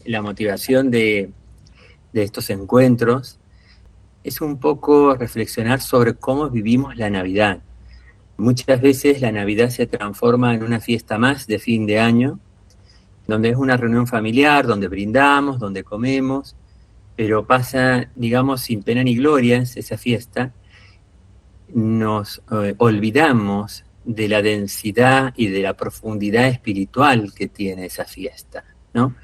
la motivación de estos encuentros es un poco reflexionar sobre cómo vivimos la Navidad. Muchas veces la Navidad se transforma en una fiesta más de fin de año, donde es una reunión familiar, donde brindamos, donde comemos, pero pasa, digamos, sin pena ni gloria esa fiesta. Nos olvidamos de la densidad y de la profundidad espiritual que tiene esa fiesta, ¿no?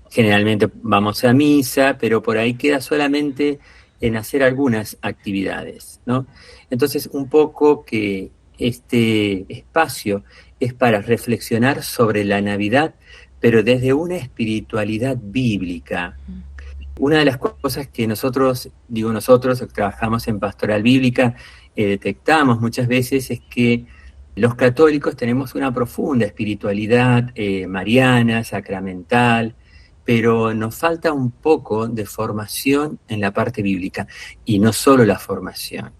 Generalmente vamos a misa, pero por ahí queda solamente en hacer algunas actividades, ¿no? Entonces, un poco que este espacio es para reflexionar sobre la Navidad, pero desde una espiritualidad bíblica. Una de las cosas que nosotros que trabajamos en pastoral bíblica, detectamos muchas veces es que los católicos tenemos una profunda espiritualidad mariana, sacramental, pero nos falta un poco de formación en la parte bíblica. Y no solo la formación,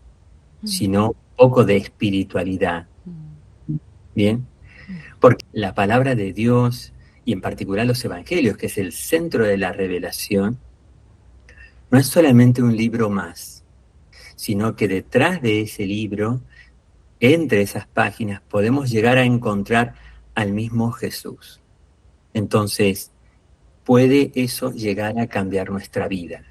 sino un poco de espiritualidad. ¿Bien? Porque la palabra de Dios, y en particular los evangelios, que es el centro de la revelación, no es solamente un libro más, sino que detrás de ese libro, entre esas páginas, podemos llegar a encontrar al mismo Jesús. Entonces, puede eso llegar a cambiar nuestra vida.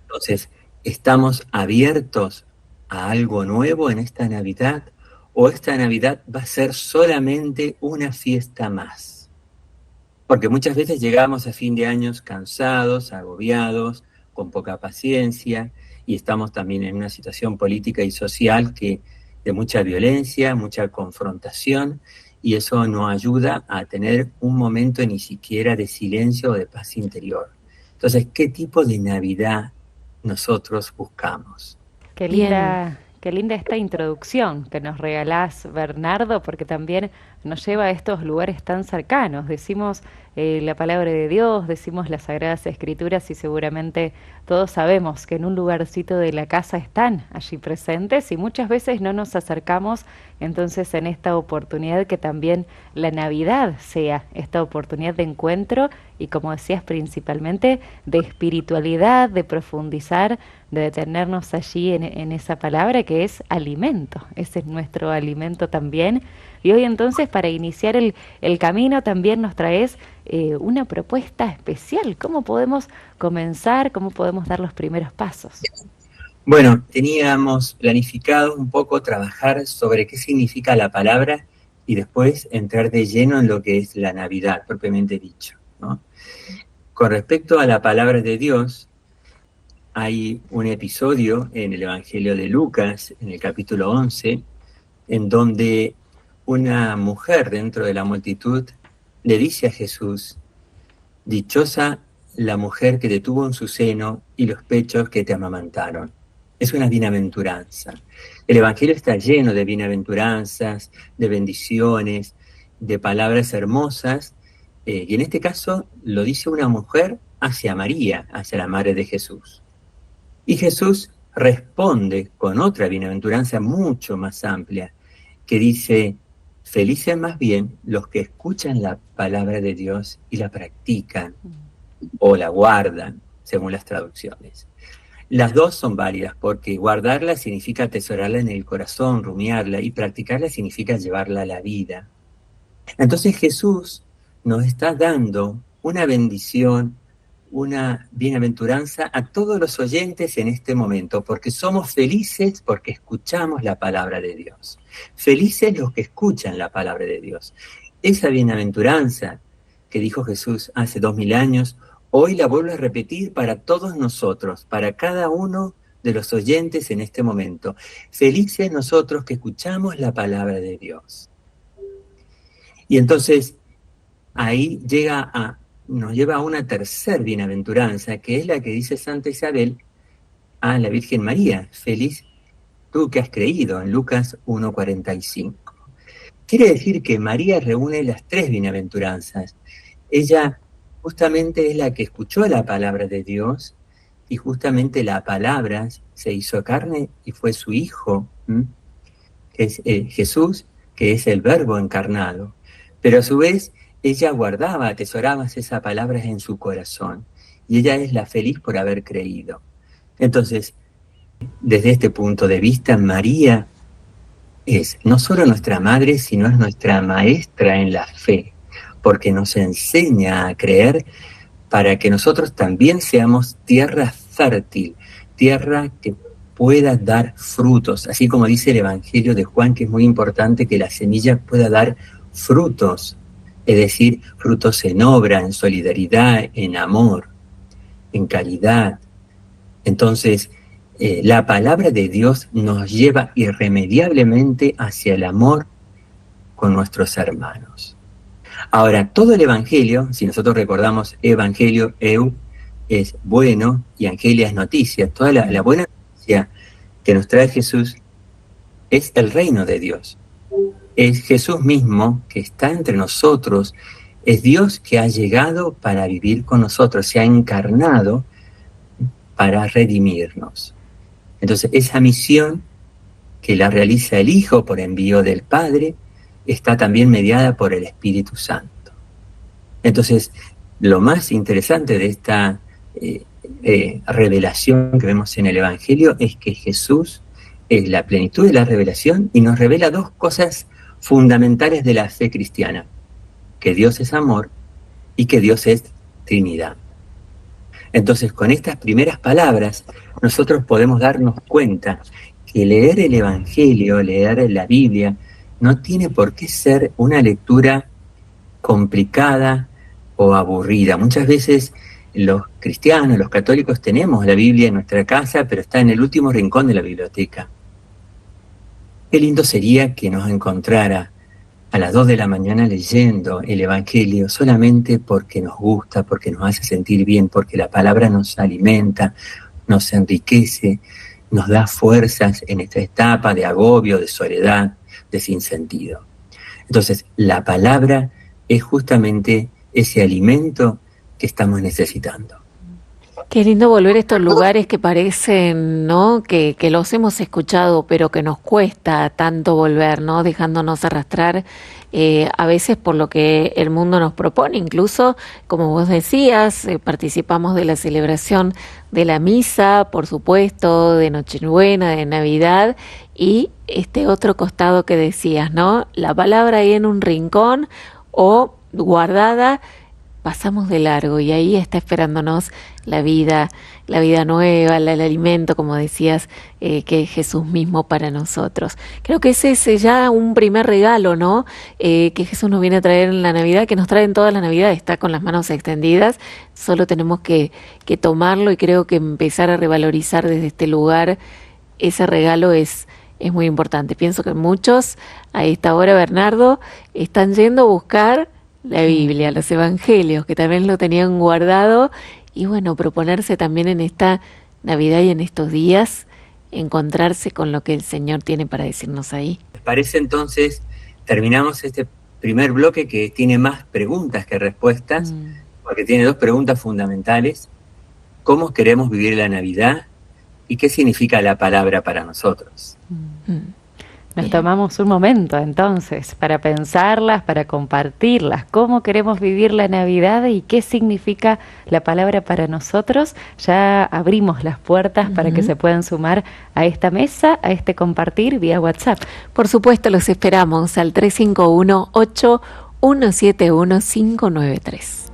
Entonces, ¿estamos abiertos a algo nuevo en esta Navidad? ¿O esta Navidad va a ser solamente una fiesta más? Porque muchas veces llegamos a fin de años cansados, agobiados, con poca paciencia, y estamos también en una situación política y social de mucha violencia, mucha confrontación, y eso no ayuda a tener un momento ni siquiera de silencio o de paz interior. Entonces, ¿qué tipo de Navidad nosotros buscamos? Bien. Qué linda esta introducción que nos regalás, Bernardo, porque también nos lleva a estos lugares tan cercanos. Decimos la palabra de Dios, decimos las Sagradas Escrituras y seguramente todos sabemos que en un lugarcito de la casa están allí presentes y muchas veces no nos acercamos. Entonces, en esta oportunidad que también la Navidad sea esta oportunidad de encuentro y, como decías, principalmente de espiritualidad, de profundizar, de detenernos allí en esa palabra que es alimento. Ese es nuestro alimento también. Y hoy entonces, para iniciar el camino, también nos traes una propuesta especial. ¿Cómo podemos comenzar? ¿Cómo podemos dar los primeros pasos? Bueno, teníamos planificado un poco trabajar sobre qué significa la palabra y después entrar de lleno en lo que es la Navidad, propiamente dicho, ¿no? Con respecto a la palabra de Dios, hay un episodio en el Evangelio de Lucas, en el capítulo 11, en donde una mujer dentro de la multitud le dice a Jesús: dichosa la mujer que te tuvo en su seno y los pechos que te amamantaron. Es una bienaventuranza. El Evangelio está lleno de bienaventuranzas, de bendiciones, de palabras hermosas, y en este caso lo dice una mujer hacia María, hacia la madre de Jesús. Y Jesús responde con otra bienaventuranza mucho más amplia, que dice: felices más bien los que escuchan la palabra de Dios y la practican o la guardan, según las traducciones. Las dos son válidas, porque guardarla significa atesorarla en el corazón, rumiarla, y practicarla significa llevarla a la vida. Entonces Jesús nos está dando una bendición, una bienaventuranza a todos los oyentes en este momento, porque somos felices porque escuchamos la palabra de Dios. Felices los que escuchan la palabra de Dios. Esa bienaventuranza que dijo Jesús hace 2000 años, hoy la vuelvo a repetir para todos nosotros, para cada uno de los oyentes en este momento. Felices nosotros que escuchamos la palabra de Dios. Y entonces ahí nos lleva a una tercer bienaventuranza, que es la que dice Santa Isabel a la Virgen María: feliz tú que has creído, en Lucas 1:45. Quiere decir que María reúne las tres bienaventuranzas. Ella justamente es la que escuchó la palabra de Dios, y justamente la palabra se hizo carne y fue su Hijo, que es Jesús, que es el Verbo encarnado. Pero a su vez ella guardaba, atesoraba esas palabras en su corazón, y ella es la feliz por haber creído. Entonces, desde este punto de vista, María es no solo nuestra madre, sino es nuestra maestra en la fe, porque nos enseña a creer para que nosotros también seamos tierra fértil, tierra que pueda dar frutos, así como dice el Evangelio de Juan, que es muy importante que la semilla pueda dar frutos, es decir, frutos en obra, en solidaridad, en amor, en caridad. Entonces, la palabra de Dios nos lleva irremediablemente hacia el amor con nuestros hermanos. Ahora, todo el Evangelio, si nosotros recordamos Evangelio, es bueno y Angelia es noticia. Toda la buena noticia que nos trae Jesús es el reino de Dios. Es Jesús mismo que está entre nosotros, es Dios que ha llegado para vivir con nosotros, se ha encarnado para redimirnos. Entonces, esa misión que la realiza el Hijo por envío del Padre está también mediada por el Espíritu Santo. Entonces, lo más interesante de esta revelación que vemos en el Evangelio es que Jesús es la plenitud de la revelación y nos revela dos cosas fundamentales de la fe cristiana: que Dios es amor y que Dios es Trinidad. Entonces, con estas primeras palabras, nosotros podemos darnos cuenta que leer el Evangelio, leer la Biblia, no tiene por qué ser una lectura complicada o aburrida. Muchas veces los cristianos, los católicos, tenemos la Biblia en nuestra casa, pero está en el último rincón de la biblioteca. Qué lindo sería que nos encontrara a las 2 de la mañana leyendo el Evangelio solamente porque nos gusta, porque nos hace sentir bien, porque la palabra nos alimenta, nos enriquece, nos da fuerzas en esta etapa de agobio, de soledad, de sinsentido. Entonces, la palabra es justamente ese alimento que estamos necesitando. Qué lindo volver a estos lugares que parecen, ¿no? Que los hemos escuchado, pero que nos cuesta tanto volver, ¿no? Dejándonos arrastrar a veces por lo que el mundo nos propone. Incluso, como vos decías, participamos de la celebración de la misa, por supuesto, de Nochebuena, de Navidad, y este otro costado que decías, ¿no? La palabra ahí en un rincón o guardada, pasamos de largo y ahí está esperándonos la vida nueva, el alimento, como decías, que es Jesús mismo para nosotros. Creo que ese es ya un primer regalo, ¿no? Que Jesús nos viene a traer en la Navidad, que nos trae en toda la Navidad, está con las manos extendidas, solo tenemos que tomarlo y creo que empezar a revalorizar desde este lugar ese regalo es muy importante. Pienso que muchos a esta hora, Bernardo, están yendo a buscar la Biblia, los Evangelios, que también lo tenían guardado, y bueno, proponerse también en esta Navidad y en estos días, encontrarse con lo que el Señor tiene para decirnos ahí. ¿Les parece entonces, terminamos este primer bloque que tiene más preguntas que respuestas, porque tiene dos preguntas fundamentales: ¿cómo queremos vivir la Navidad? ¿Y qué significa la palabra para nosotros? Nos tomamos un momento entonces para pensarlas, para compartirlas, cómo queremos vivir la Navidad y qué significa la palabra para nosotros. Ya abrimos las puertas para que se puedan sumar a esta mesa, a este compartir vía WhatsApp. Por supuesto, los esperamos al 351-8171-593.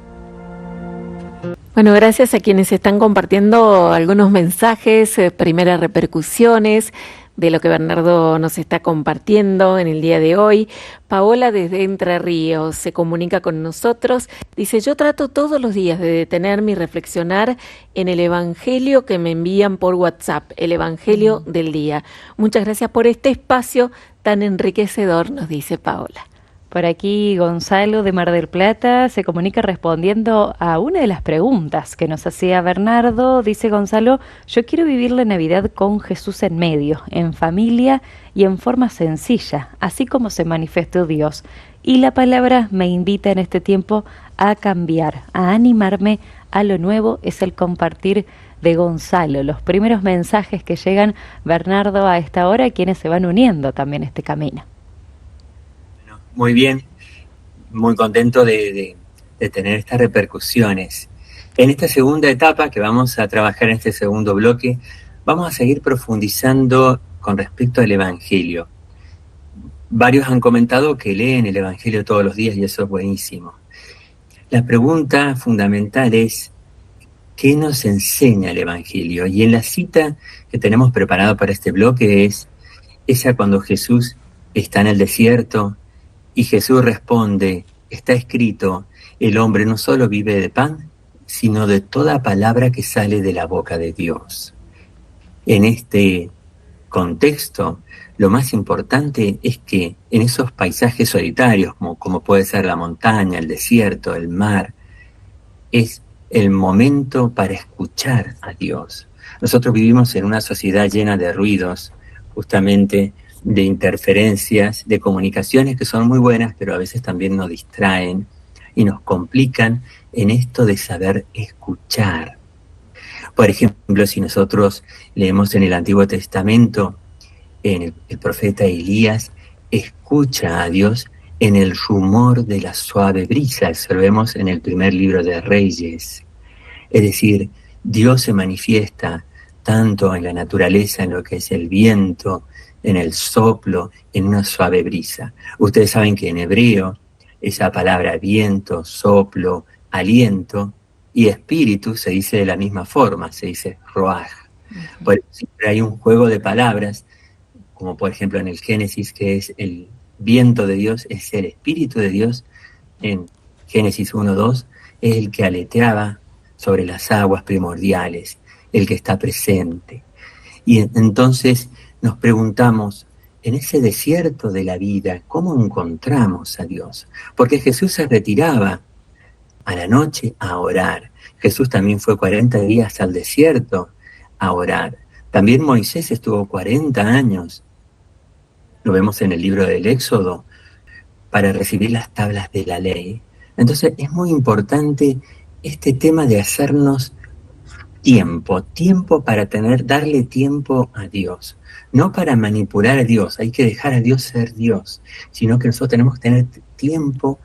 Bueno, gracias a quienes están compartiendo algunos mensajes, primeras repercusiones de lo que Bernardo nos está compartiendo en el día de hoy. Paola desde Entre Ríos se comunica con nosotros. Dice: yo trato todos los días de detenerme y reflexionar en el Evangelio que me envían por WhatsApp, el Evangelio del día. Muchas gracias por este espacio tan enriquecedor, nos dice Paola. Por aquí Gonzalo de Mar del Plata se comunica respondiendo a una de las preguntas que nos hacía Bernardo. Dice Gonzalo: yo quiero vivir la Navidad con Jesús en medio, en familia y en forma sencilla, así como se manifestó Dios. Y la palabra me invita en este tiempo a cambiar, a animarme a lo nuevo. Es el compartir de Gonzalo, los primeros mensajes que llegan, Bernardo, a esta hora, quienes se van uniendo también a este camino. Muy bien. muy contento de tener estas repercusiones. En esta segunda etapa que vamos a trabajar en este segundo bloque, vamos a seguir profundizando con respecto al Evangelio. Varios han comentado que leen el Evangelio todos los días y eso es buenísimo. La pregunta fundamental es, ¿qué nos enseña el Evangelio? Y en la cita que tenemos preparado para este bloque es esa cuando Jesús está en el desierto y Jesús responde, está escrito, el hombre no solo vive de pan, sino de toda palabra que sale de la boca de Dios. En este contexto, lo más importante es que en esos paisajes solitarios, como puede ser la montaña, el desierto, el mar, es el momento para escuchar a Dios. Nosotros vivimos en una sociedad llena de ruidos, justamente de interferencias, de comunicaciones que son muy buenas, pero a veces también nos distraen y nos complican en esto de saber escuchar. Por ejemplo, si nosotros leemos en el Antiguo Testamento, el profeta Elías escucha a Dios en el rumor de la suave brisa. Eso lo vemos en el primer libro de Reyes. Es decir, Dios se manifiesta tanto en la naturaleza, en lo que es el viento, en el soplo, en una suave brisa. Ustedes saben que en hebreo esa palabra viento, soplo, aliento y espíritu se dice de la misma forma, se dice roaj. Por eso siempre hay un juego de palabras, como por ejemplo en el Génesis, que es el viento de Dios, es el espíritu de Dios. En Génesis 1:2 es el que aleteaba sobre las aguas primordiales, el que está presente. Y entonces nos preguntamos, en ese desierto de la vida, ¿cómo encontramos a Dios? Porque Jesús se retiraba a la noche a orar. Jesús también fue 40 días al desierto a orar. También Moisés estuvo 40 años, lo vemos en el libro del Éxodo, para recibir las tablas de la ley. Entonces es muy importante este tema de hacernos tiempo para darle tiempo a Dios. No para manipular a Dios, hay que dejar a Dios ser Dios, sino que nosotros tenemos que tener tiempo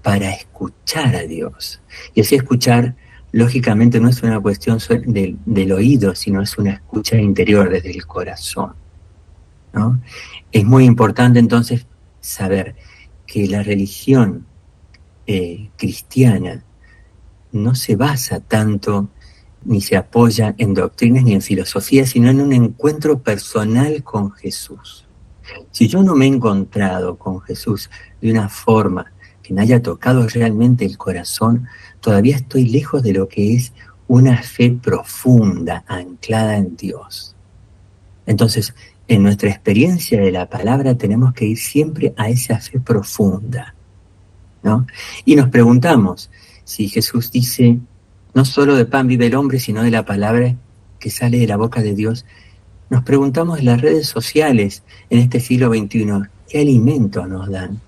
para escuchar a Dios. Y ese escuchar, lógicamente, no es una cuestión del oído, sino es una escucha interior desde el corazón, ¿no? Es muy importante entonces saber que la religión cristiana no se basa tanto ni se apoya en doctrinas ni en filosofía, sino en un encuentro personal con Jesús. Si yo no me he encontrado con Jesús de una forma que me haya tocado realmente el corazón, todavía estoy lejos de lo que es una fe profunda, anclada en Dios. Entonces, en nuestra experiencia de la palabra tenemos que ir siempre a esa fe profunda, ¿no? Y nos preguntamos, si Jesús dice, no solo de pan vive el hombre, sino de la palabra que sale de la boca de Dios, nos preguntamos en las redes sociales en este siglo XXI, ¿qué alimento nos dan?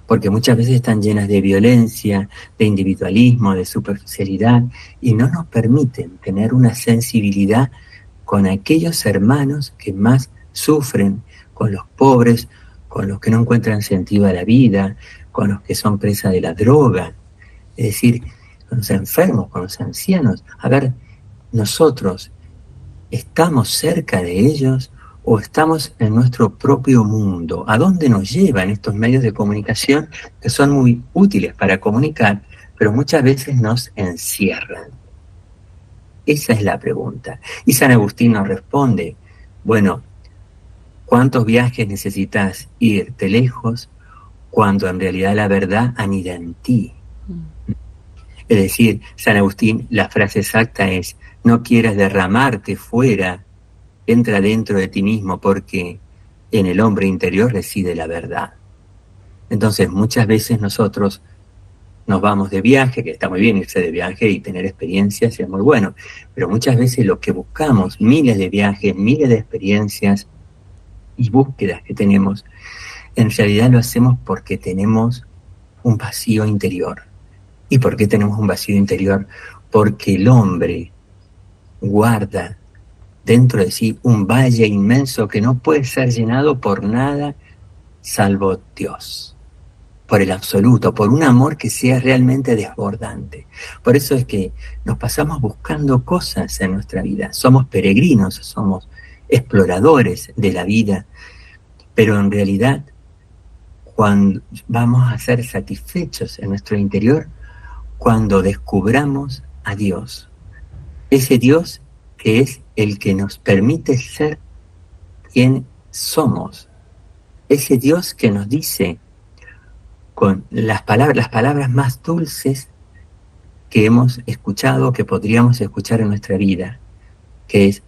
Porque muchas veces están llenas de violencia, de individualismo, de superficialidad, y no nos permiten tener una sensibilidad con aquellos hermanos que más sufren, con los pobres, con los que no encuentran sentido a la vida, con los que son presa de la droga, es decir, con los enfermos, con los ancianos. A ver, nosotros, ¿estamos cerca de ellos o estamos en nuestro propio mundo? ¿A dónde nos llevan estos medios de comunicación que son muy útiles para comunicar, pero muchas veces nos encierran? Esa es la pregunta. Y San Agustín nos responde, bueno, ¿cuántos viajes necesitas irte lejos cuando en realidad la verdad anida en ti? Es decir, San Agustín, la frase exacta es, no quieras derramarte fuera, entra dentro de ti mismo, porque en el hombre interior reside la verdad. Entonces, muchas veces nosotros nos vamos de viaje, que está muy bien irse de viaje y tener experiencias, es muy bueno, pero muchas veces lo que buscamos, miles de viajes, miles de experiencias y búsquedas que tenemos, en realidad lo hacemos porque tenemos un vacío interior. ¿Y por qué tenemos un vacío interior? Porque el hombre guarda dentro de sí un valle inmenso que no puede ser llenado por nada salvo Dios. por el absoluto, por un amor que sea realmente desbordante. Por eso es que nos pasamos buscando cosas en nuestra vida. Somos peregrinos, somos exploradores de la vida, pero en realidad cuando vamos a ser satisfechos en nuestro interior cuando descubramos a Dios. Ese Dios que es el que nos permite ser quien somos. Ese Dios que nos dice con las palabras más dulces que hemos escuchado, que podríamos escuchar en nuestra vida, que es: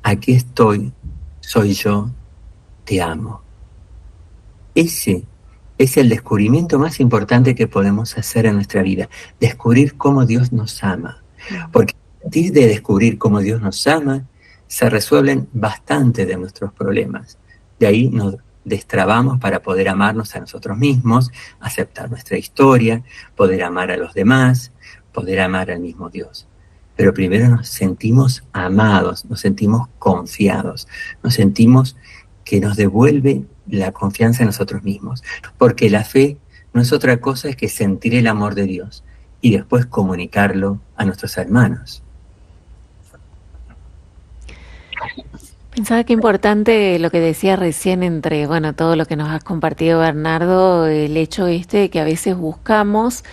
aquí estoy, soy yo, te amo. Ese es el descubrimiento más importante que podemos hacer en nuestra vida, descubrir cómo Dios nos ama. Porque a partir de descubrir cómo Dios nos ama, se resuelven bastante de nuestros problemas. De ahí nos destrabamos para poder amarnos a nosotros mismos, aceptar nuestra historia, poder amar a los demás, poder amar al mismo Dios. Pero primero nos sentimos amados, nos sentimos confiados, nos sentimos que nos devuelve la confianza en nosotros mismos. Porque la fe no es otra cosa que sentir el amor de Dios y después comunicarlo a nuestros hermanos. Pensaba que importante lo que decía recién entre, bueno, todo lo que nos has compartido, Bernardo, el hecho de que a veces buscamos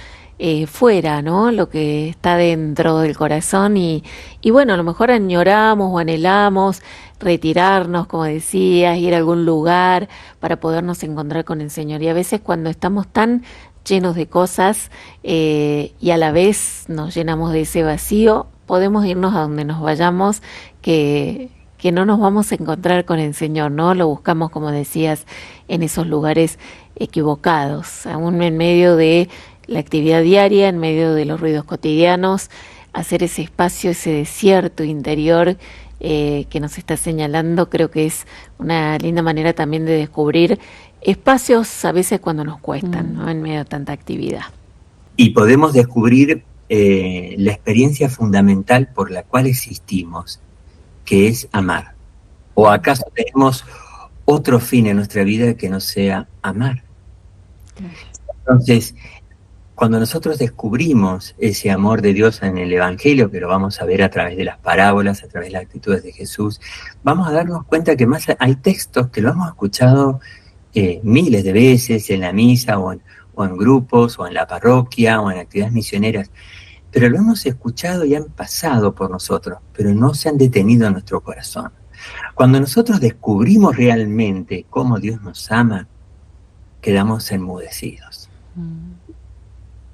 fuera, ¿no? Lo que está dentro del corazón y bueno, a lo mejor añoramos o anhelamos retirarnos, como decías, ir a algún lugar para podernos encontrar con el Señor. Y a veces cuando estamos tan llenos de cosas y a la vez nos llenamos de ese vacío, podemos irnos a donde nos vayamos, que no nos vamos a encontrar con el Señor, ¿no? Lo buscamos, como decías, en esos lugares equivocados, aún en medio de la actividad diaria, en medio de los ruidos cotidianos, hacer ese espacio, ese desierto interior que nos está señalando, creo que es una linda manera también de descubrir espacios a veces cuando nos cuestan, ¿no? En medio de tanta actividad. Y podemos descubrir la experiencia fundamental por la cual existimos, que es amar. ¿O acaso tenemos otro fin en nuestra vida que no sea amar? Entonces, cuando nosotros descubrimos ese amor de Dios en el Evangelio, que lo vamos a ver a través de las parábolas, a través de las actitudes de Jesús, vamos a darnos cuenta que más hay textos que lo hemos escuchado miles de veces en la misa o en grupos o en la parroquia o en actividades misioneras, pero lo hemos escuchado y han pasado por nosotros, pero no se han detenido en nuestro corazón. Cuando nosotros descubrimos realmente cómo Dios nos ama, quedamos enmudecidos,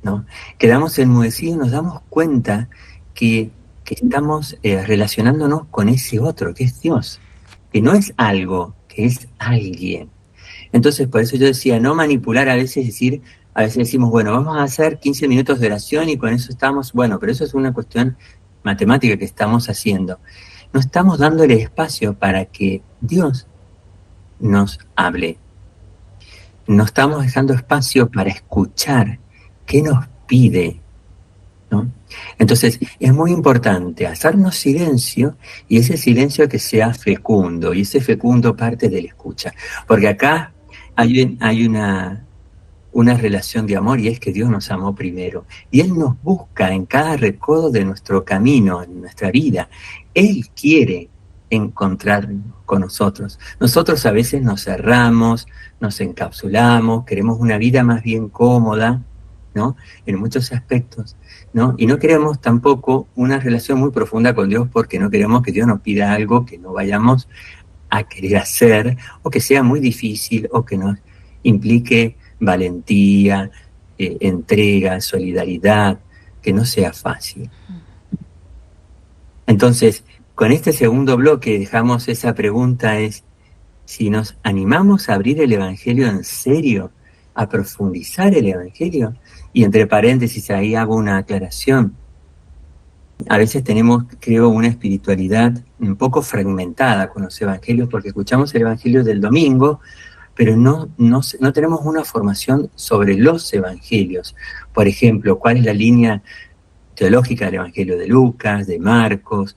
¿no? Quedamos enmudecidos y nos damos cuenta que estamos relacionándonos con ese otro, que es Dios, que no es algo, que es alguien. Entonces, por eso yo decía, no manipular a veces, a veces decimos, bueno, vamos a hacer 15 minutos de oración y con eso estamos, bueno, pero eso es una cuestión matemática que estamos haciendo. No estamos dándole espacio para que Dios nos hable. No estamos dejando espacio para escuchar qué nos pide, ¿no? Entonces, es muy importante hacernos silencio y ese silencio que sea fecundo, y ese fecundo parte de la escucha. Porque acá hay una relación de amor y es que Dios nos amó primero. Y Él nos busca en cada recodo de nuestro camino, en nuestra vida. Él quiere encontrarnos con nosotros. Nosotros a veces nos cerramos, nos encapsulamos, queremos una vida más bien cómoda, ¿no? En muchos aspectos, ¿no? Y no queremos tampoco una relación muy profunda con Dios porque no queremos que Dios nos pida algo que no vayamos a querer hacer o que sea muy difícil o que nos implique valentía, entrega, solidaridad, que no sea fácil. Entonces, con este segundo bloque dejamos esa pregunta, es si nos animamos a abrir el Evangelio en serio, a profundizar el Evangelio. Y entre paréntesis ahí hago una aclaración. A veces tenemos, creo, una espiritualidad un poco fragmentada con los evangelios, porque escuchamos el Evangelio del domingo, pero no tenemos una formación sobre los evangelios. Por ejemplo, cuál es la línea teológica del Evangelio de Lucas, de Marcos,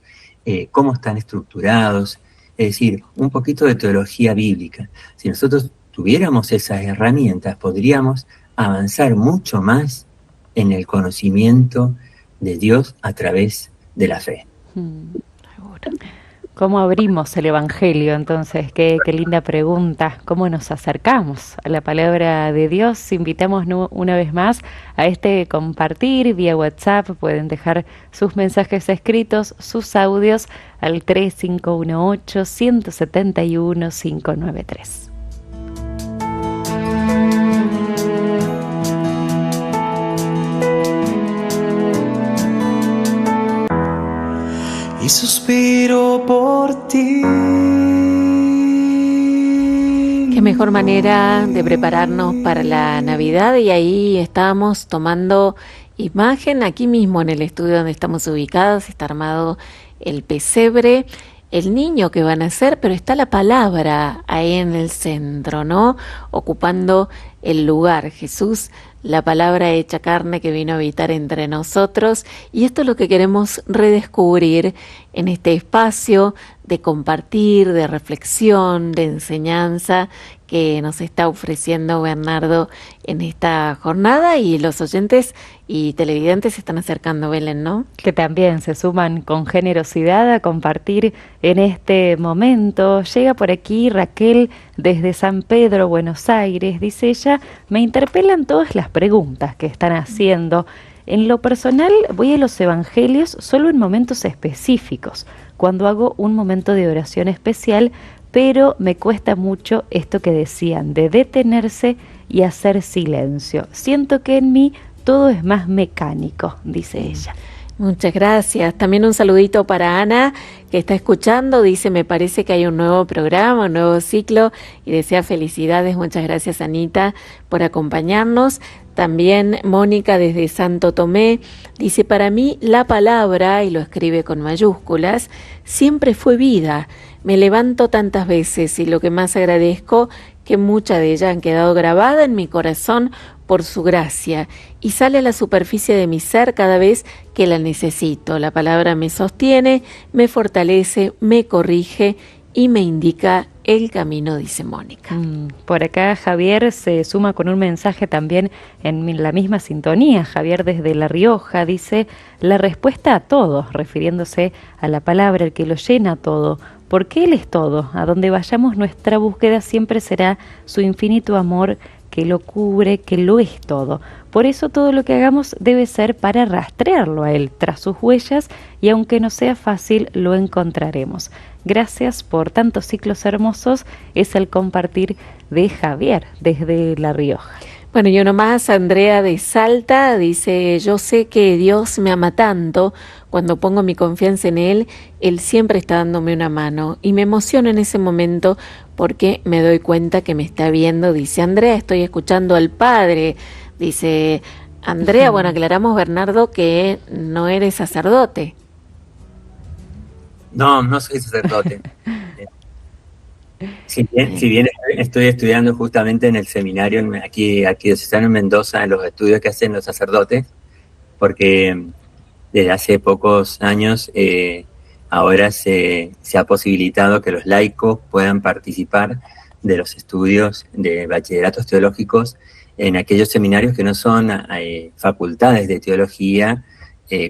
cómo están estructurados, es decir, un poquito de teología bíblica. Si nosotros tuviéramos esas herramientas, podríamos avanzar mucho más en el conocimiento de Dios a través de la fe. Seguro. ¿Cómo abrimos el Evangelio? Entonces, qué linda pregunta. ¿Cómo nos acercamos a la palabra de Dios? Invitamos una vez más a este compartir vía WhatsApp. Pueden dejar sus mensajes escritos, sus audios al 3518-171-593. Y suspiro por ti. Qué mejor manera de prepararnos para la Navidad, y ahí estamos tomando imagen aquí mismo en el estudio donde estamos ubicados. Está armado el pesebre, el niño que va a nacer, pero está la palabra ahí en el centro, ¿no? Ocupando el lugar. Jesús, la palabra hecha carne que vino a habitar entre nosotros, y esto es lo que queremos redescubrir en este espacio de compartir, de reflexión, de enseñanza que nos está ofreciendo Bernardo en esta jornada, y los oyentes y televidentes se están acercando, Belén, ¿no? Que también se suman con generosidad a compartir en este momento. Llega por aquí Raquel desde San Pedro, Buenos Aires. Dice ella: me interpelan todas las preguntas que están haciendo. En lo personal voy a los evangelios solo en momentos específicos, cuando hago un momento de oración especial, pero me cuesta mucho esto que decían, de detenerse y hacer silencio. Siento que en mí todo es más mecánico, dice ella. Muchas gracias. También un saludito para Ana, que está escuchando. Dice, me parece que hay un nuevo programa, un nuevo ciclo, y desea felicidades. Muchas gracias, Anita, por acompañarnos. También Mónica desde Santo Tomé dice, para mí la palabra, y lo escribe con mayúsculas, siempre fue vida. Me levanto tantas veces y lo que más agradezco, que muchas de ellas han quedado grabadas en mi corazón por su gracia, y sale a la superficie de mi ser cada vez que la necesito. La palabra me sostiene, me fortalece, me corrige y me indica el camino, dice Mónica. Por acá Javier se suma con un mensaje también en la misma sintonía. Javier desde La Rioja dice, la respuesta a todo, refiriéndose a la palabra, el que lo llena todo, porque Él es todo. A donde vayamos nuestra búsqueda siempre será su infinito amor que lo cubre, que lo es todo. Por eso todo lo que hagamos debe ser para rastrearlo a Él, tras sus huellas, y aunque no sea fácil, lo encontraremos. Gracias por tantos ciclos hermosos, es el compartir de Javier desde La Rioja. Bueno, y uno más, Andrea de Salta, dice, yo sé que Dios me ama tanto, cuando pongo mi confianza en Él, Él siempre está dándome una mano, y me emociono en ese momento porque me doy cuenta que me está viendo. Dice Andrea, estoy escuchando al Padre. Dice Andrea, bueno, aclaramos, Bernardo, que no eres sacerdote. No soy sacerdote. Si bien estoy estudiando justamente en el seminario aquí diocesano en Mendoza, en los estudios que hacen los sacerdotes, porque desde hace pocos años ahora se ha posibilitado que los laicos puedan participar de los estudios de bachilleratos teológicos en aquellos seminarios que no son facultades de teología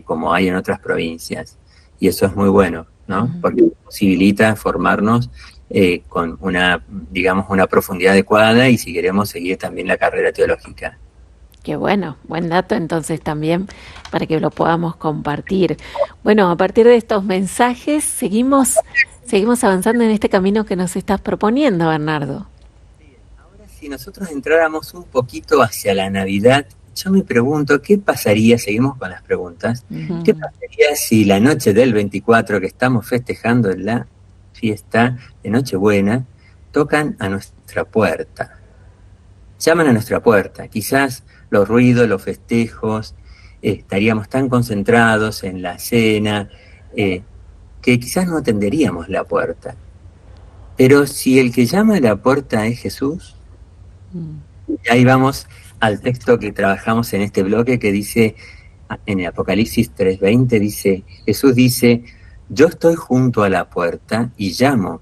como hay en otras provincias. Y eso es muy bueno, ¿no? Porque posibilita formarnos con una profundidad adecuada, y si queremos seguir también la carrera teológica. Qué bueno, buen dato entonces también para que lo podamos compartir. Bueno, a partir de estos mensajes seguimos avanzando en este camino que nos estás proponiendo, Bernardo. Ahora, si nosotros entráramos un poquito hacia la Navidad, yo me pregunto, ¿qué pasaría? Seguimos con las preguntas. ¿Qué pasaría si la noche del 24, que estamos festejando la fiesta de Nochebuena, tocan a nuestra puerta? Llaman a nuestra puerta. Quizás los ruidos, los festejos, estaríamos tan concentrados en la cena que quizás no atenderíamos la puerta. Pero si el que llama a la puerta es Jesús, y ahí vamos al texto que trabajamos en este bloque, que dice, en el Apocalipsis 3:20, dice, Jesús dice, yo estoy junto a la puerta y llamo.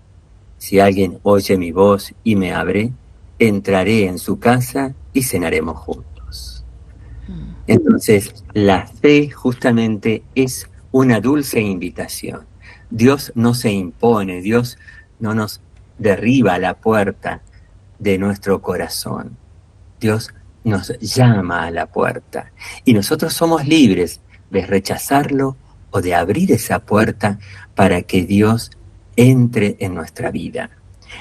Si alguien oye mi voz y me abre, entraré en su casa y cenaremos juntos. Entonces, la fe justamente es una dulce invitación. Dios no se impone, Dios no nos derriba la puerta de nuestro corazón. Dios nos llama a la puerta y nosotros somos libres de rechazarlo o de abrir esa puerta para que Dios entre en nuestra vida.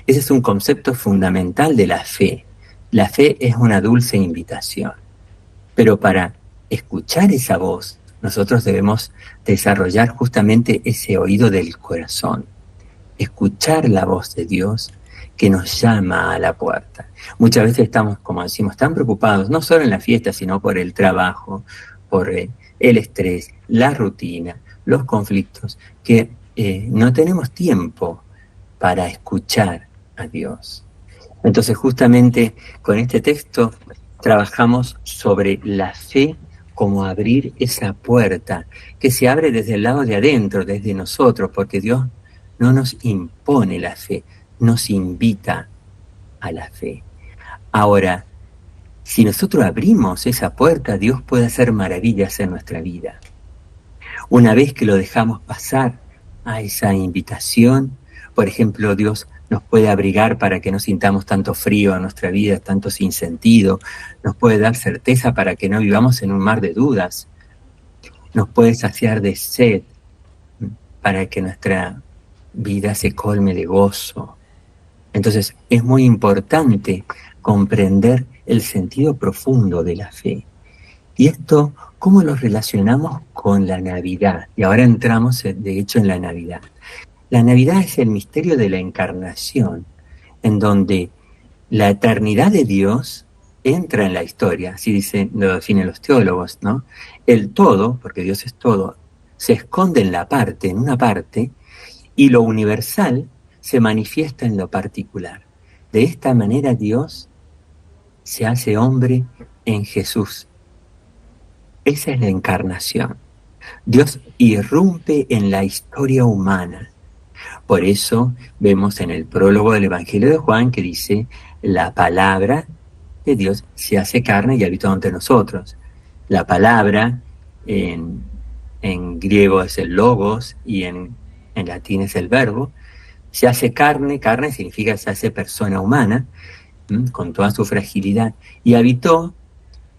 Ese es un concepto fundamental de la fe. La fe es una dulce invitación, pero para escuchar esa voz, nosotros debemos desarrollar justamente ese oído del corazón, escuchar la voz de Dios que nos llama a la puerta. Muchas veces estamos, como decimos, tan preocupados, no solo en la fiesta, sino por el trabajo, por el estrés, la rutina, los conflictos, que no tenemos tiempo para escuchar a Dios. Entonces, justamente con este texto trabajamos sobre la fe como abrir esa puerta que se abre desde el lado de adentro, desde nosotros, porque Dios no nos impone la fe, nos invita a la fe. Ahora, si nosotros abrimos esa puerta, Dios puede hacer maravillas en nuestra vida. Una vez que lo dejamos pasar a esa invitación, por ejemplo, Dios nos puede abrigar para que no sintamos tanto frío en nuestra vida, tanto sinsentido, nos puede dar certeza para que no vivamos en un mar de dudas, nos puede saciar de sed para que nuestra vida se colme de gozo. Entonces es muy importante comprender el sentido profundo de la fe. Y esto, ¿cómo lo relacionamos con la Navidad? Y ahora entramos, de hecho, en la Navidad. La Navidad es el misterio de la encarnación, en donde la eternidad de Dios entra en la historia, así lo definen los teólogos, ¿no? El todo, porque Dios es todo, se esconde en una parte, y lo universal se manifiesta en lo particular. De esta manera Dios se hace hombre en Jesús. Esa es la encarnación. Dios irrumpe en la historia humana. Por eso vemos en el prólogo del Evangelio de Juan que dice: la palabra de Dios se hace carne y habitó entre nosotros. La palabra en griego es el logos y en latín es el verbo. Se hace carne, carne significa se hace persona humana, con toda su fragilidad. Y habitó,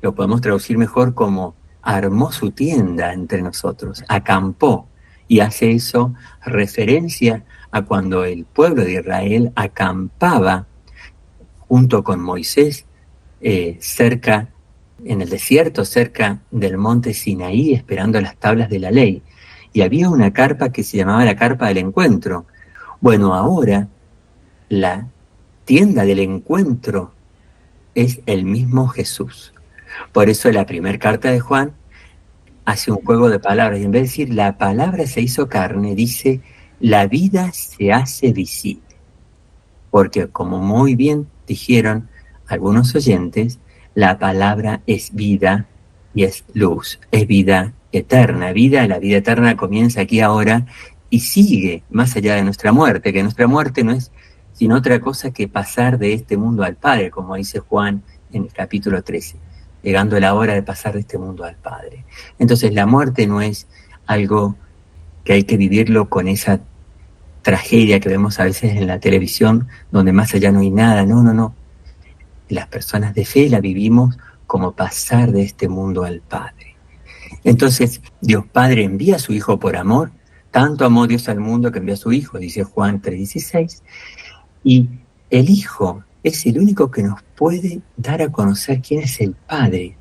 lo podemos traducir mejor como armó su tienda entre nosotros, acampó. Y hace eso referencia a cuando el pueblo de Israel acampaba junto con Moisés cerca, en el desierto, cerca del monte Sinaí, esperando las tablas de la ley. Y había una carpa que se llamaba la carpa del encuentro. Bueno, ahora la tienda del encuentro es el mismo Jesús. Por eso la primera carta de Juan hace un juego de palabras, y en vez de decir la palabra se hizo carne, dice la vida se hace visible. Porque como muy bien dijeron algunos oyentes, la palabra es vida y es luz, es vida eterna. La vida eterna comienza aquí ahora y sigue más allá de nuestra muerte, que nuestra muerte no es sino otra cosa que pasar de este mundo al Padre, como dice Juan en el capítulo 13, llegando la hora de pasar de este mundo al Padre. Entonces la muerte no es algo que hay que vivirlo con esa tragedia que vemos a veces en la televisión, donde más allá no hay nada. No. Las personas de fe la vivimos como pasar de este mundo al Padre. Entonces Dios Padre envía a su Hijo por amor, tanto amó Dios al mundo que envió a su Hijo, dice Juan 3:16, y el Hijo es el único que nos puede dar a conocer quién es el Padre.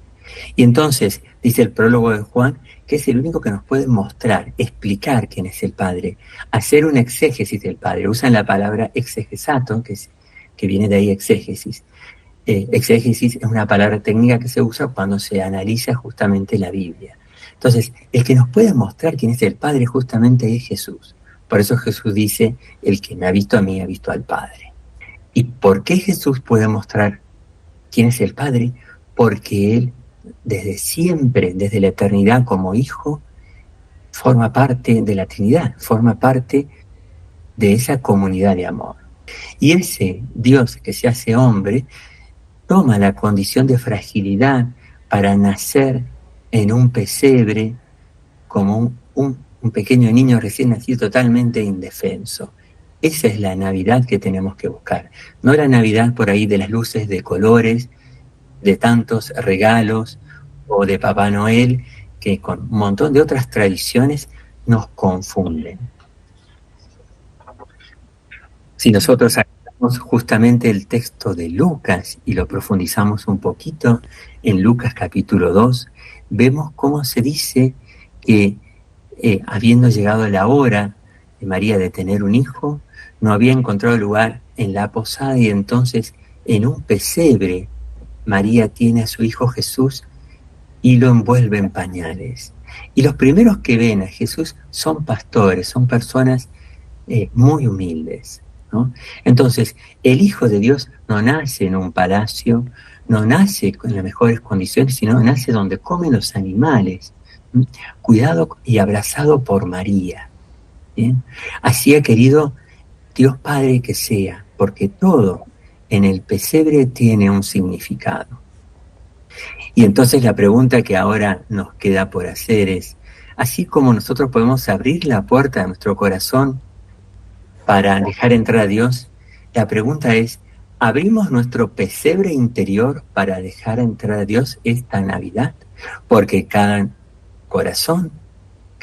Y entonces, dice el prólogo de Juan, que es el único que nos puede mostrar, explicar quién es el Padre, hacer una exégesis del Padre. Usan la palabra exegesato, que viene de ahí exégesis. Exégesis es una palabra técnica que se usa cuando se analiza justamente la Biblia. Entonces, el que nos puede mostrar quién es el Padre justamente es Jesús. Por eso Jesús dice, el que me ha visto a mí ha visto al Padre. ¿Y por qué Jesús puede mostrar quién es el Padre? Porque Él, desde siempre, desde la eternidad como Hijo, forma parte de la Trinidad, forma parte de esa comunidad de amor. Y ese Dios que se hace hombre toma la condición de fragilidad para nacer en un pesebre como un pequeño niño recién nacido totalmente indefenso. Esa es la Navidad que tenemos que buscar. No la Navidad por ahí de las luces de colores, de tantos regalos o de Papá Noel, que con un montón de otras tradiciones nos confunden. Si nosotros agarramos justamente el texto de Lucas y lo profundizamos un poquito, en Lucas capítulo 2, vemos cómo se dice que habiendo llegado la hora de María de tener un hijo, no había encontrado lugar en la posada y entonces en un pesebre María tiene a su hijo Jesús y lo envuelve en pañales. Y los primeros que ven a Jesús son pastores, son personas muy humildes, ¿no? Entonces, el Hijo de Dios no nace en un palacio, no nace con las mejores condiciones, sino nace donde comen los animales, cuidado y abrazado por María. ¿Bien? Así ha querido Dios Padre que sea, porque todo en el pesebre tiene un significado. Y entonces la pregunta que ahora nos queda por hacer es, así como nosotros podemos abrir la puerta de nuestro corazón para dejar entrar a Dios, la pregunta es, ¿abrimos nuestro pesebre interior para dejar entrar a Dios esta Navidad? Porque cada corazón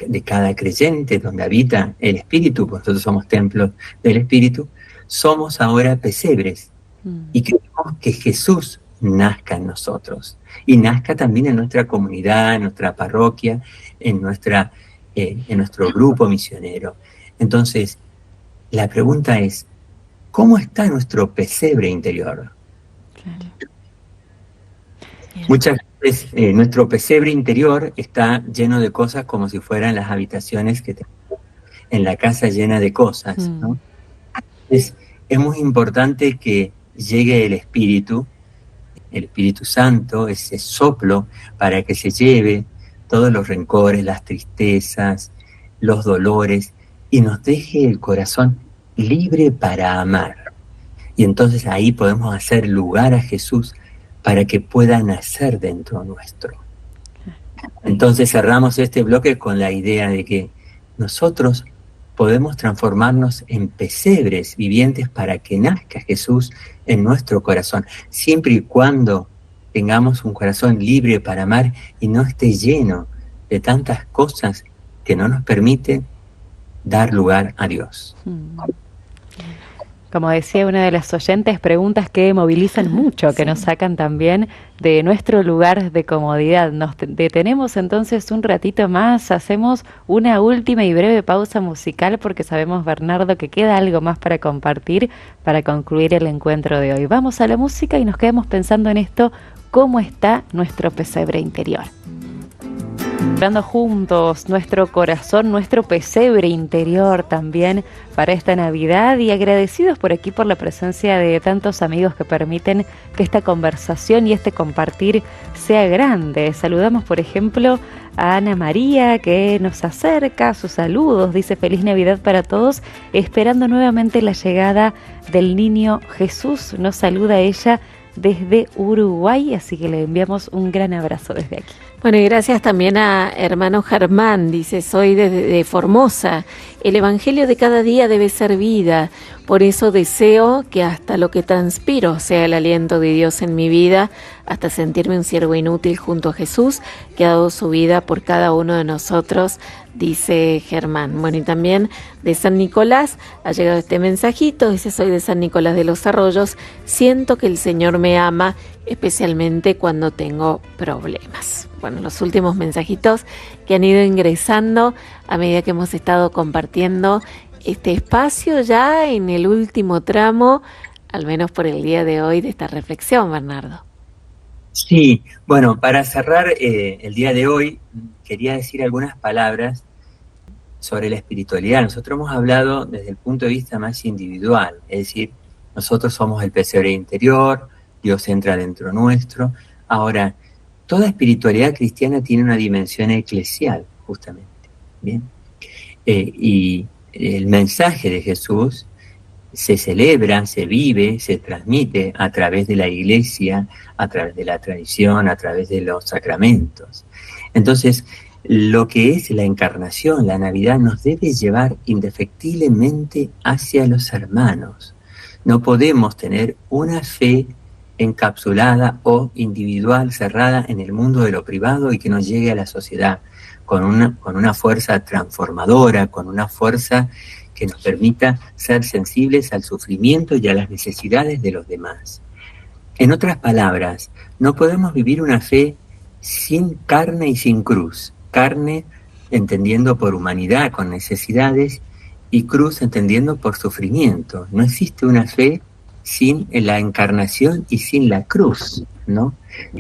de cada creyente donde habita el Espíritu, pues nosotros somos templos del Espíritu, somos ahora pesebres y queremos que Jesús nazca en nosotros y nazca también en nuestra comunidad, en nuestra parroquia, en nuestro grupo misionero. Entonces, la pregunta es, ¿cómo está nuestro pesebre interior? Claro. Muchas veces nuestro pesebre interior está lleno de cosas como si fueran las habitaciones que tenemos en la casa llena de cosas, ¿no? Es muy importante que llegue el Espíritu Santo, ese soplo, para que se lleve todos los rencores, las tristezas, los dolores, y nos deje el corazón libre para amar. Y entonces ahí podemos hacer lugar a Jesús para que pueda nacer dentro nuestro. Entonces cerramos este bloque con la idea de que nosotros podemos transformarnos en pesebres vivientes para que nazca Jesús en nuestro corazón, siempre y cuando tengamos un corazón libre para amar y no esté lleno de tantas cosas que no nos permiten dar lugar a Dios. Como decía una de las oyentes, preguntas que movilizan mucho, que nos sacan también de nuestro lugar de comodidad. Nos detenemos entonces un ratito más, hacemos una última y breve pausa musical porque sabemos, Bernardo, que queda algo más para compartir para concluir el encuentro de hoy. Vamos a la música y nos quedamos pensando en esto, cómo está nuestro pesebre interior. Orando juntos nuestro corazón, nuestro pesebre interior también para esta Navidad y agradecidos por aquí por la presencia de tantos amigos que permiten que esta conversación y este compartir sea grande. Saludamos, por ejemplo, a Ana María que nos acerca sus saludos, dice feliz Navidad para todos, esperando nuevamente la llegada del niño Jesús. Nos saluda ella desde Uruguay, así que le enviamos un gran abrazo desde aquí. Bueno, y gracias también a hermano Germán, dice, soy de Formosa, el evangelio de cada día debe ser vida, por eso deseo que hasta lo que transpiro sea el aliento de Dios en mi vida, hasta sentirme un siervo inútil junto a Jesús, que ha dado su vida por cada uno de nosotros, dice Germán. Bueno, y también de San Nicolás ha llegado este mensajito, dice, soy de San Nicolás de los Arroyos, siento que el Señor me ama, especialmente cuando tengo problemas. Bueno, los últimos mensajitos que han ido ingresando a medida que hemos estado compartiendo este espacio ya en el último tramo, al menos por el día de hoy, de esta reflexión, Bernardo. Sí, bueno, para cerrar el día de hoy, quería decir algunas palabras sobre la espiritualidad. Nosotros hemos hablado desde el punto de vista más individual, es decir, nosotros somos el pesebre interior, Dios entra dentro nuestro. Ahora, toda espiritualidad cristiana tiene una dimensión eclesial, justamente. ¿Bien? Y el mensaje de Jesús se celebra, se vive, se transmite a través de la iglesia, a través de la tradición, a través de los sacramentos. Entonces, lo que es la encarnación, la Navidad, nos debe llevar indefectiblemente hacia los hermanos. No podemos tener una fe encapsulada o individual, cerrada en el mundo de lo privado y que nos llegue a la sociedad con una fuerza transformadora, con una fuerza que nos permita ser sensibles al sufrimiento y a las necesidades de los demás. En otras palabras, no podemos vivir una fe sin carne y sin cruz. Carne entendiendo por humanidad con necesidades y cruz entendiendo por sufrimiento. No existe una fe sin la encarnación y sin la cruz, ¿no?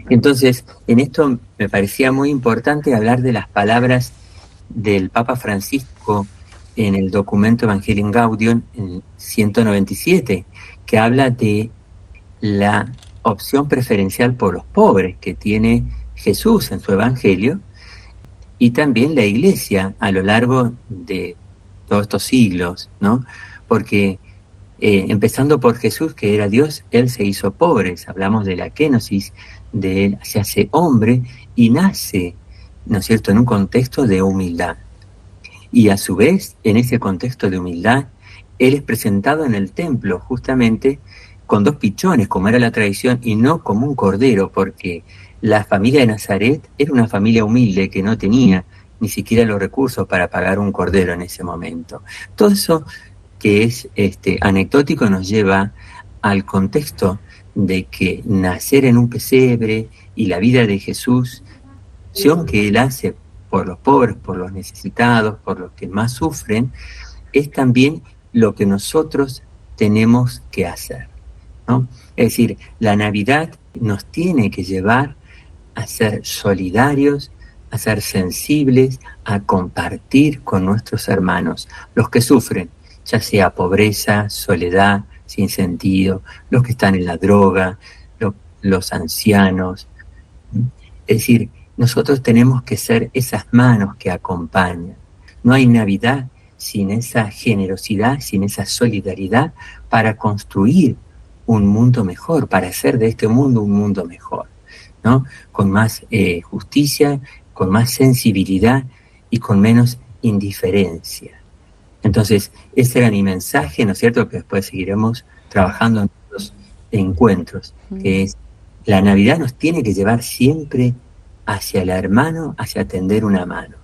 Entonces, en esto me parecía muy importante hablar de las palabras del Papa Francisco en el documento Evangelii Gaudium en 197, que habla de la opción preferencial por los pobres que tiene Jesús en su Evangelio y también la Iglesia a lo largo de todos estos siglos, ¿no? Porque empezando por Jesús, que era Dios, Él se hizo pobre. Hablamos de la kenosis, de Él se hace hombre y nace, ¿no es cierto?, en un contexto de humildad. Y a su vez, en ese contexto de humildad, Él es presentado en el templo justamente con 2 pichones, como era la tradición, y no como un cordero, porque la familia de Nazaret era una familia humilde que no tenía ni siquiera los recursos para pagar un cordero en ese momento. Todo eso que es anecdótico nos lleva al contexto de que nacer en un pesebre y la vida de Jesús, acción que Él hace por los pobres, por los necesitados, por los que más sufren, es también lo que nosotros tenemos que hacer, ¿no? Es decir, la Navidad nos tiene que llevar a ser solidarios, a ser sensibles, a compartir con nuestros hermanos, los que sufren, ya sea pobreza, soledad, sin sentido, los que están en la droga, los ancianos. Es decir, nosotros tenemos que ser esas manos que acompañan. No hay Navidad sin esa generosidad, sin esa solidaridad para construir un mundo mejor, para hacer de este mundo un mundo mejor, ¿no? Con más justicia, con más sensibilidad y con menos indiferencia. Entonces, ese era mi mensaje, ¿no es cierto?, que después seguiremos trabajando en los encuentros, que es, la Navidad nos tiene que llevar siempre hacia el hermano, hacia tender una mano.